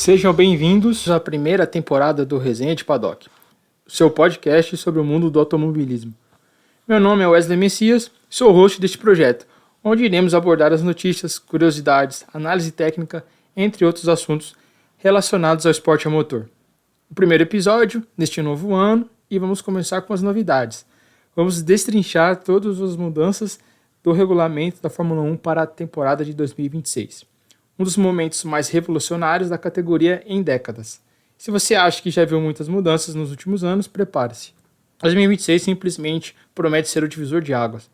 Sejam bem-vindos à primeira temporada do Resenha de Paddock, seu podcast sobre o mundo do automobilismo. Meu nome é Wesley Messias, sou o host deste projeto, onde iremos abordar as notícias, curiosidades, análise técnica, entre outros assuntos relacionados ao esporte a motor. O primeiro episódio neste novo ano e vamos começar com as novidades. Vamos destrinchar todas as mudanças do regulamento da Fórmula 1 para a temporada de 2026. Um dos momentos mais revolucionários da categoria em décadas. Se você acha que já viu muitas mudanças nos últimos anos, prepare-se. 2026 simplesmente promete ser o divisor de águas.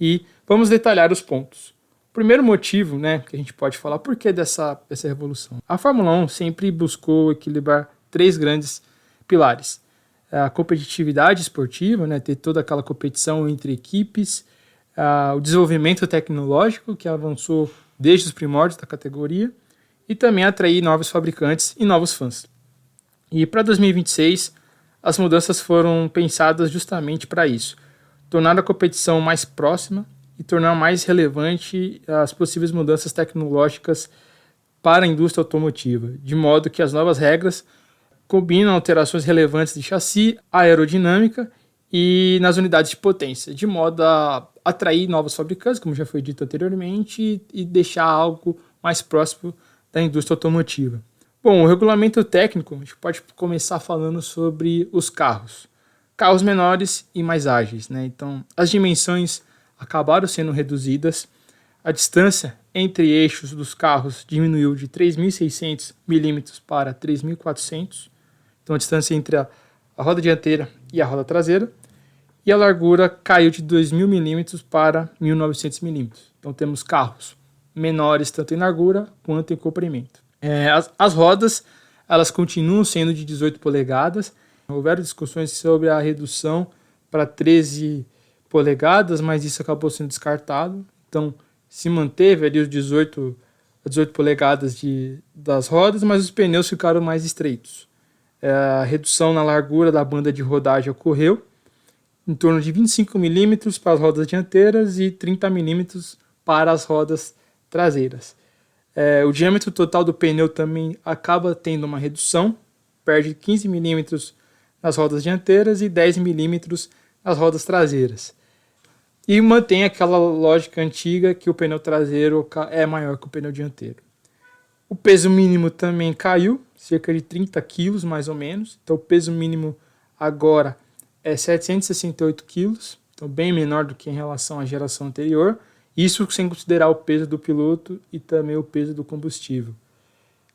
E vamos detalhar os pontos. O primeiro motivo, que a gente pode falar, por que dessa revolução? A Fórmula 1 sempre buscou equilibrar três grandes pilares. A competitividade esportiva, ter toda aquela competição entre equipes, o desenvolvimento tecnológico, que avançou desde os primórdios da categoria, e também atrair novos fabricantes e novos fãs. E para 2026, as mudanças foram pensadas justamente para isso, tornar a competição mais próxima e tornar mais relevante as possíveis mudanças tecnológicas para a indústria automotiva, de modo que as novas regras combinam alterações relevantes de chassi, aerodinâmica e nas unidades de potência, de modo a atrair novos fabricantes, como já foi dito anteriormente, e deixar algo mais próximo da indústria automotiva. Bom, o regulamento técnico, a gente pode começar falando sobre os carros. Carros menores e mais ágeis, Então, as dimensões acabaram sendo reduzidas, a distância entre eixos dos carros diminuiu de 3.600 milímetros para 3.400, então a distância entre a roda dianteira e a roda traseira, e a largura caiu de 2.000 milímetros para 1.900 milímetros. Então temos carros menores tanto em largura quanto em comprimento. As rodas elas continuam sendo de 18 polegadas. Houveram discussões sobre a redução para 13 polegadas, mas isso acabou sendo descartado. Então se manteve ali os 18 polegadas das rodas, mas os pneus ficaram mais estreitos. A redução na largura da banda de rodagem ocorreu, em torno de 25 milímetros para as rodas dianteiras e 30 milímetros para as rodas traseiras. O diâmetro total do pneu também acaba tendo uma redução, perde 15 milímetros nas rodas dianteiras e 10 milímetros nas rodas traseiras. E mantém aquela lógica antiga que o pneu traseiro é maior que o pneu dianteiro. O peso mínimo também caiu, cerca de 30 quilos mais ou menos. Então o peso mínimo agora é 768 quilos, então bem menor do que em relação à geração anterior, isso sem considerar o peso do piloto e também o peso do combustível.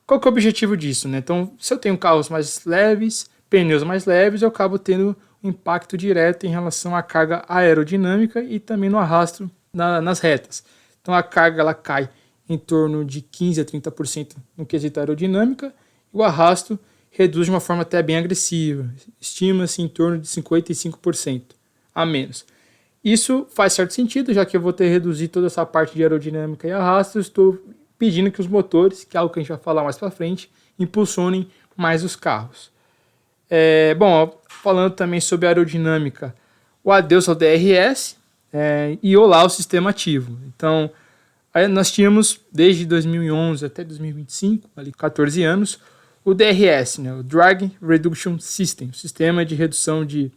Qual que é o objetivo disso? Então, se eu tenho carros mais leves, pneus mais leves, eu acabo tendo um impacto direto em relação à carga aerodinâmica e também no arrasto nas retas. Então a carga ela cai em torno de 15% a 30% no quesito aerodinâmica e o arrasto reduz de uma forma até bem agressiva, estima-se em torno de 55% a menos. Isso faz certo sentido, já que eu vou ter que reduzir toda essa parte de aerodinâmica e arrasto, eu estou pedindo que os motores, que é algo que a gente vai falar mais para frente, impulsionem mais os carros. Falando também sobre aerodinâmica, o adeus ao DRS e olá ao sistema ativo. Então, nós tínhamos desde 2011 até 2025, ali 14 anos, o DRS, o Drag Reduction System, sistema de redução de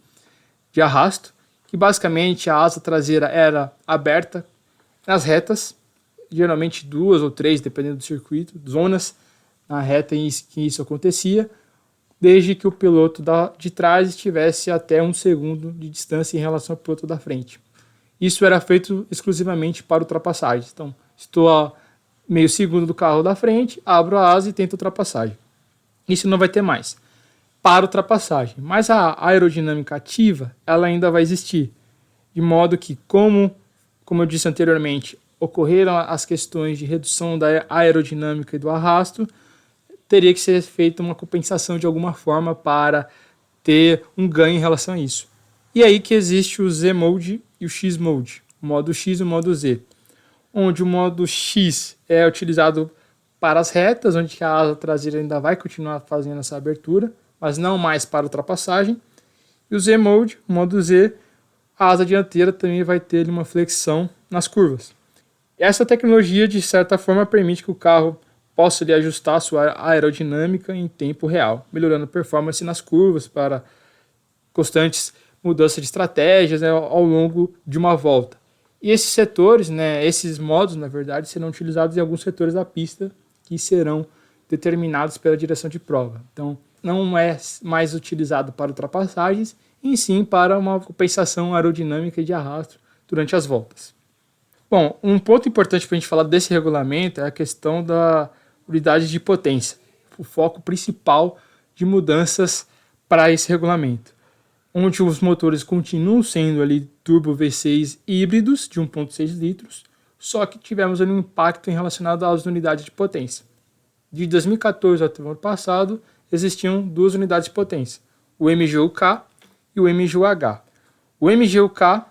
arrasto, que basicamente a asa traseira era aberta nas retas, geralmente 2 ou 3, dependendo do circuito, zonas na reta em que isso acontecia, desde que o piloto de trás estivesse até 1 segundo de distância em relação ao piloto da frente. Isso era feito exclusivamente para ultrapassagem. Então, estou a meio segundo do carro da frente, abro a asa e tento ultrapassagem. Isso não vai ter mais para ultrapassagem, mas a aerodinâmica ativa ela ainda vai existir, de modo que, como eu disse anteriormente, ocorreram as questões de redução da aerodinâmica e do arrasto, teria que ser feita uma compensação de alguma forma para ter um ganho em relação a isso. E aí que existe o Z-Mode e o X-Mode, o modo X e o modo Z, onde o modo X é utilizado para as retas, onde a asa traseira ainda vai continuar fazendo essa abertura, mas não mais para ultrapassagem. E o Z-Mode, o modo Z, a asa dianteira também vai ter uma flexão nas curvas. Essa tecnologia, de certa forma, permite que o carro possa ali, ajustar a sua aerodinâmica em tempo real, melhorando a performance nas curvas para constantes mudanças de estratégias, né, ao longo de uma volta. E esses setores, né, esses modos, na verdade, serão utilizados em alguns setores da pista que serão determinados pela direção de prova. Então, não é mais utilizado para ultrapassagens, e sim para uma compensação aerodinâmica e de arrasto durante as voltas. Bom, um ponto importante para a gente falar desse regulamento é a questão da unidade de potência, o foco principal de mudanças para esse regulamento, onde os motores continuam sendo ali turbo V6 híbridos de 1.6 litros, só que tivemos ali um impacto relacionado às unidades de potência. De 2014 até o ano passado, existiam duas unidades de potência, o MGU-K e o MGU-H. O MGU-K,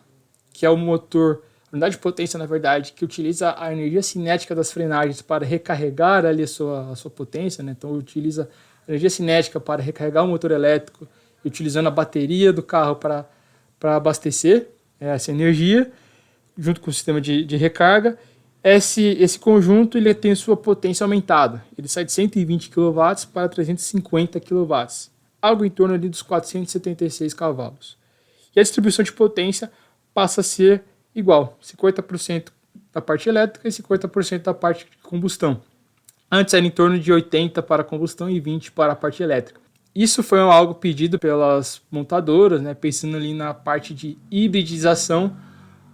que é o motor, a unidade de potência, na verdade, que utiliza a energia cinética das frenagens para recarregar ali a sua potência, né? Então utiliza a energia cinética para recarregar o motor elétrico, utilizando a bateria do carro para abastecer essa energia, junto com o sistema de recarga. Esse conjunto ele tem sua potência aumentada. Ele sai de 120 kW para 350 kW, algo em torno ali dos 476 cavalos. E a distribuição de potência passa a ser igual, 50% da parte elétrica e 50% da parte de combustão. Antes era em torno de 80% para a combustão e 20% para a parte elétrica. Isso foi algo pedido pelas montadoras, né, pensando ali na parte de hibridização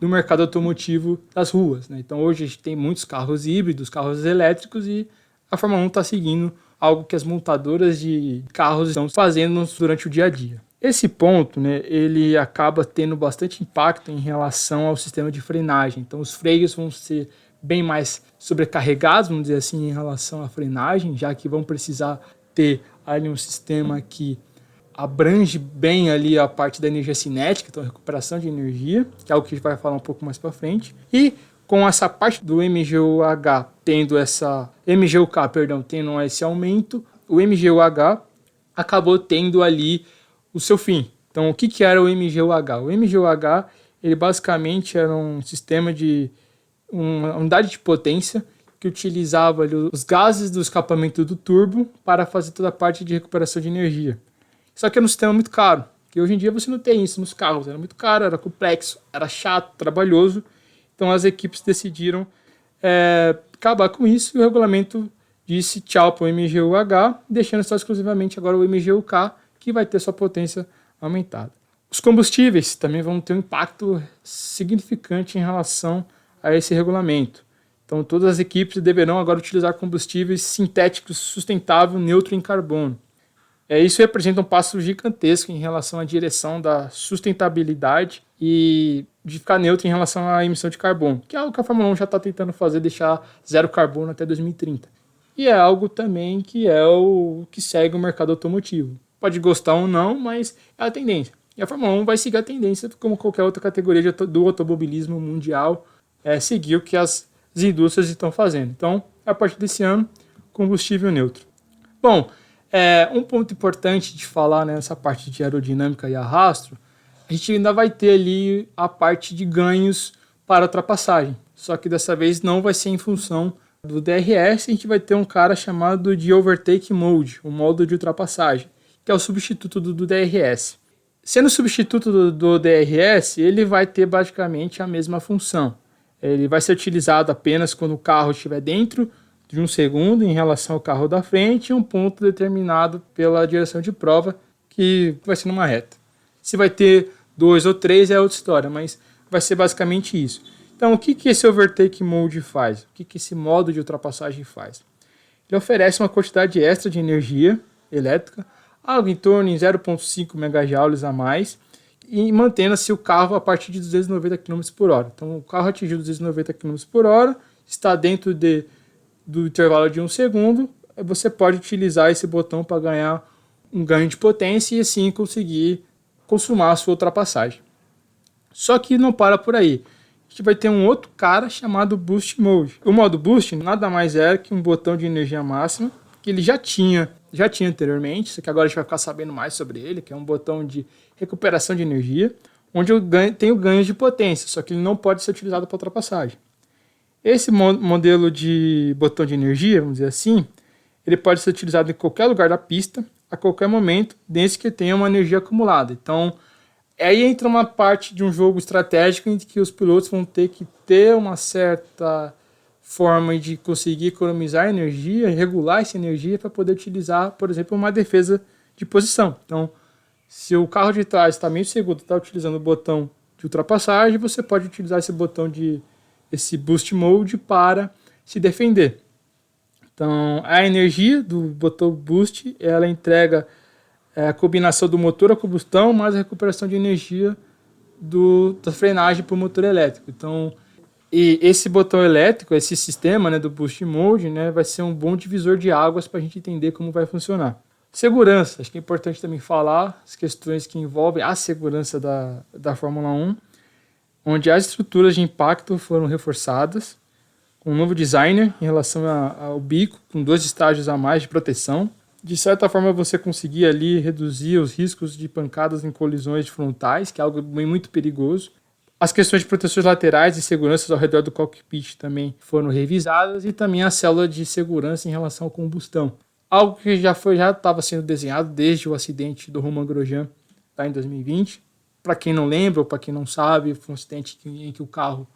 do mercado automotivo das ruas, né? Então hoje a gente tem muitos carros híbridos, carros elétricos, e a Fórmula 1 está seguindo algo que as montadoras de carros estão fazendo durante o dia a dia. Esse ponto, né, ele acaba tendo bastante impacto em relação ao sistema de frenagem. Então os freios vão ser bem mais sobrecarregados, vamos dizer assim, em relação à frenagem, já que vão precisar ter ali um sistema que abrange bem ali a parte da energia cinética, então a recuperação de energia, que é algo que a gente vai falar um pouco mais para frente. E com essa parte do MGU-H tendo MGU-K, tendo esse aumento, o MGU-H acabou tendo ali o seu fim. Então, o que era o MGU-H? O MGU-H, ele basicamente era um sistema de uma unidade de potência que utilizava ali os gases do escapamento do turbo para fazer toda a parte de recuperação de energia. Só que era um sistema muito caro, que hoje em dia você não tem isso nos carros. Era muito caro, era complexo, era chato, trabalhoso. Então as equipes decidiram acabar com isso, e o regulamento disse tchau para o MGU-H, deixando só exclusivamente agora o MGU-K, que vai ter sua potência aumentada. Os combustíveis também vão ter um impacto significante em relação a esse regulamento. Então todas as equipes deverão agora utilizar combustíveis sintéticos sustentáveis, neutro em carbono. Isso representa um passo gigantesco em relação à direção da sustentabilidade e de ficar neutro em relação à emissão de carbono, que é algo que a Fórmula 1 já está tentando fazer, deixar zero carbono até 2030. E é algo também que é o que segue o mercado automotivo. Pode gostar ou não, mas é a tendência. E a Fórmula 1 vai seguir a tendência, como qualquer outra categoria do automobilismo mundial, seguir o que as indústrias estão fazendo. Então, a partir desse ano, combustível neutro. Bom, um ponto importante de falar nessa parte de aerodinâmica e arrasto, a gente ainda vai ter ali a parte de ganhos para ultrapassagem. Só que dessa vez não vai ser em função do DRS, a gente vai ter um cara chamado de Overtake Mode, o modo de ultrapassagem, que é o substituto do DRS. Sendo substituto do DRS, ele vai ter basicamente a mesma função. Ele vai ser utilizado apenas quando o carro estiver dentro de um segundo em relação ao carro da frente e um ponto determinado pela direção de prova, que vai ser numa reta. Se vai ter 2 ou 3 é outra história, mas vai ser basicamente isso. Então, o que esse Overtake Mode faz? O que esse modo de ultrapassagem faz? Ele oferece uma quantidade extra de energia elétrica, algo em torno de 0,5 MJ a mais, e mantendo-se o carro a partir de 290 km por hora. Então, o carro atingiu 290 km por hora, está dentro do intervalo de 1 segundo, você pode utilizar esse botão para ganhar um ganho de potência e assim conseguir consumar a sua ultrapassagem. Só que não para por aí. A gente vai ter um outro cara chamado Boost Mode. O modo Boost nada mais é que um botão de energia máxima que ele já tinha anteriormente, só que agora a gente vai ficar sabendo mais sobre ele, que é um botão de recuperação de energia, onde eu tenho ganhos de potência, só que ele não pode ser utilizado para ultrapassagem. Esse modelo de botão de energia, vamos dizer assim, ele pode ser utilizado em qualquer lugar da pista, a qualquer momento, desde que tenha uma energia acumulada. Então, aí entra uma parte de um jogo estratégico em que os pilotos vão ter que ter uma certa forma de conseguir economizar energia, regular essa energia para poder utilizar, por exemplo, uma defesa de posição. Então, se o carro de trás está meio seguro, está utilizando o botão de ultrapassagem, você pode utilizar esse boost mode para se defender. Então, a energia do botão boost, ela entrega a combinação do motor a combustão mais a recuperação de energia da frenagem para o motor elétrico. Então, e esse botão elétrico, esse sistema, né, do boost mode, né, vai ser um bom divisor de águas para a gente entender como vai funcionar. Segurança, acho que é importante também falar as questões que envolvem a segurança da Fórmula 1, onde as estruturas de impacto foram reforçadas, com um novo designer em relação ao bico, com 2 estágios a mais de proteção. De certa forma, você conseguir ali reduzir os riscos de pancadas em colisões frontais, que é algo muito perigoso. As questões de proteções laterais e seguranças ao redor do cockpit também foram revisadas, e também a célula de segurança em relação à combustão. Algo que já estava sendo desenhado desde o acidente do Romain Grosjean, lá em 2020. Para quem não lembra ou para quem não sabe, foi um acidente em que o carro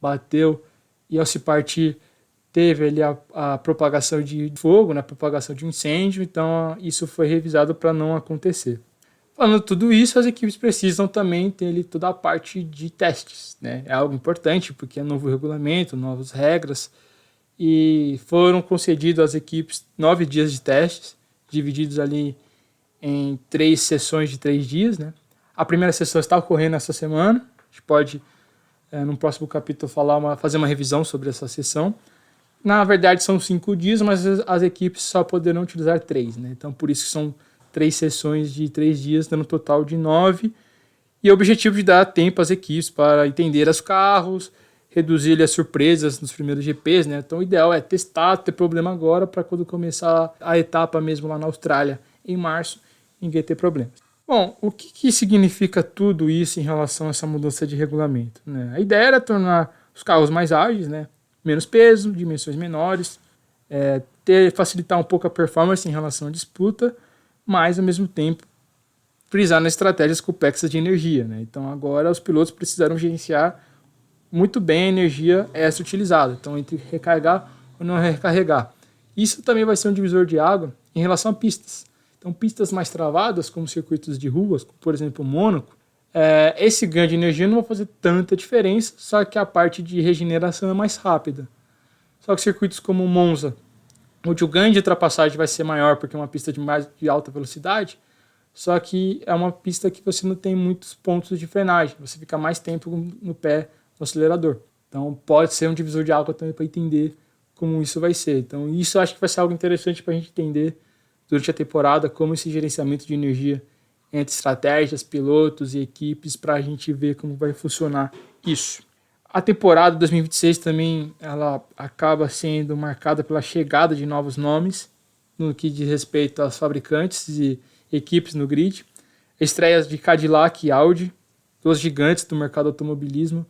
bateu e, ao se partir, teve ali a propagação de fogo, né, a propagação de incêndio. Então, isso foi revisado para não acontecer. Falando tudo isso, as equipes precisam também ter ali toda a parte de testes, né? É algo importante porque é novo regulamento, novas regras, e foram concedidos às equipes 9 dias de testes, divididos ali em 3 sessões de 3 dias, né? A primeira sessão está ocorrendo essa semana, a gente pode, no próximo capítulo, fazer uma revisão sobre essa sessão. Na verdade, são 5 dias, mas as equipes só poderão utilizar 3, né? Então, por isso que são 3 sessões de 3 dias, dando um total de 9. E o objetivo de dar tempo às equipes para entender os carros, reduzir as surpresas nos primeiros GPs, né? Então, o ideal é testar, ter problema agora, para quando começar a etapa mesmo lá na Austrália, em março, ninguém ter problemas. Bom, o que significa tudo isso em relação a essa mudança de regulamento, né? A ideia era tornar os carros mais ágeis, né? Menos peso, dimensões menores, facilitar um pouco a performance em relação à disputa, mas, ao mesmo tempo, frisar nas estratégias complexas de energia, né? Então, agora, os pilotos precisaram gerenciar muito bem a energia extra utilizada, então, entre recarregar ou não recarregar. Isso também vai ser um divisor de água em relação a pistas. Então, pistas mais travadas, como circuitos de ruas, por exemplo, Mônaco, esse ganho de energia não vai fazer tanta diferença, só que a parte de regeneração é mais rápida. Só que circuitos como Monza, onde o ganho de ultrapassagem vai ser maior porque é uma pista de alta velocidade, só que é uma pista que você não tem muitos pontos de frenagem, você fica mais tempo no pé do acelerador. Então, pode ser um divisor de água também para entender como isso vai ser. Então, isso eu acho que vai ser algo interessante para a gente entender durante a temporada, como esse gerenciamento de energia entre estratégias, pilotos e equipes, para a gente ver como vai funcionar isso. A temporada 2026 também ela acaba sendo marcada pela chegada de novos nomes no que diz respeito aos fabricantes e equipes no grid. Estreias de Cadillac e Audi, 2 gigantes do mercado automobilismo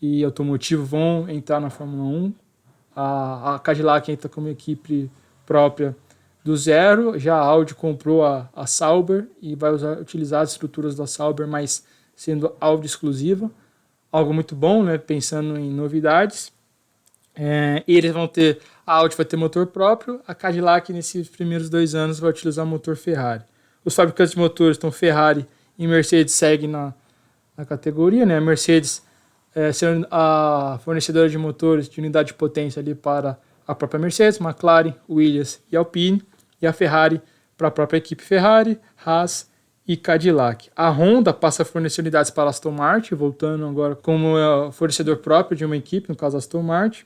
e automotivo, vão entrar na Fórmula 1. A Cadillac entra como equipe própria do zero, já a Audi comprou a Sauber e vai utilizar as estruturas da Sauber, mas sendo Audi exclusiva. Algo muito bom, né? Pensando em novidades. Eles vão ter, a Audi vai ter motor próprio, a Cadillac nesses primeiros 2 anos vai utilizar o motor Ferrari. Os fabricantes de motores, então Ferrari e Mercedes, seguem na categoria, né? A Mercedes sendo a fornecedora de motores de unidade de potência ali para a própria Mercedes, McLaren, Williams e Alpine, e a Ferrari para a própria equipe Ferrari, Haas e Cadillac. A Honda passa a fornecer unidades para a Aston Martin, voltando agora como fornecedor próprio de uma equipe, no caso a Aston Martin.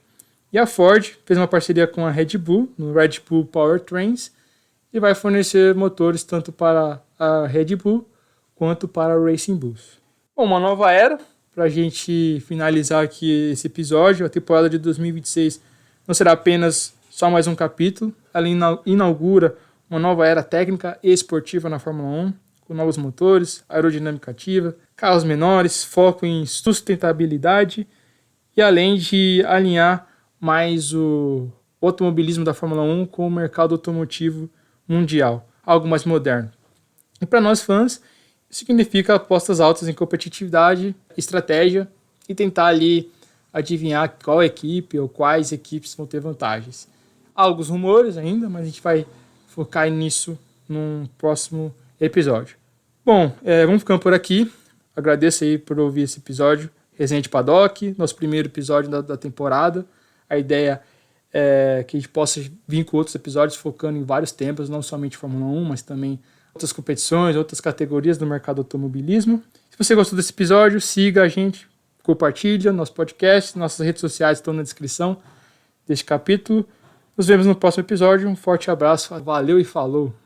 E a Ford fez uma parceria com a Red Bull, no Red Bull Powertrains, e vai fornecer motores tanto para a Red Bull quanto para a Racing Bulls. Bom, uma nova era, para a gente finalizar aqui esse episódio. A temporada de 2026 não será apenas só mais um capítulo, ela inaugura uma nova era técnica e esportiva na Fórmula 1, com novos motores, aerodinâmica ativa, carros menores, foco em sustentabilidade e além de alinhar mais o automobilismo da Fórmula 1 com o mercado automotivo mundial, algo mais moderno. E para nós fãs, isso significa apostas altas em competitividade, estratégia e tentar ali adivinhar qual equipe ou quais equipes vão ter vantagens. Há alguns rumores ainda, mas a gente vai focar nisso num próximo episódio. Bom, vamos ficando por aqui. Agradeço aí por ouvir esse episódio. Resenha de Paddock, nosso primeiro episódio da temporada. A ideia é que a gente possa vir com outros episódios focando em vários temas, não somente Fórmula 1, mas também outras competições, outras categorias do mercado automobilismo. Se você gostou desse episódio, siga a gente, compartilha nosso podcast, nossas redes sociais estão na descrição deste capítulo. Nos vemos no próximo episódio. Um forte abraço, valeu e falou!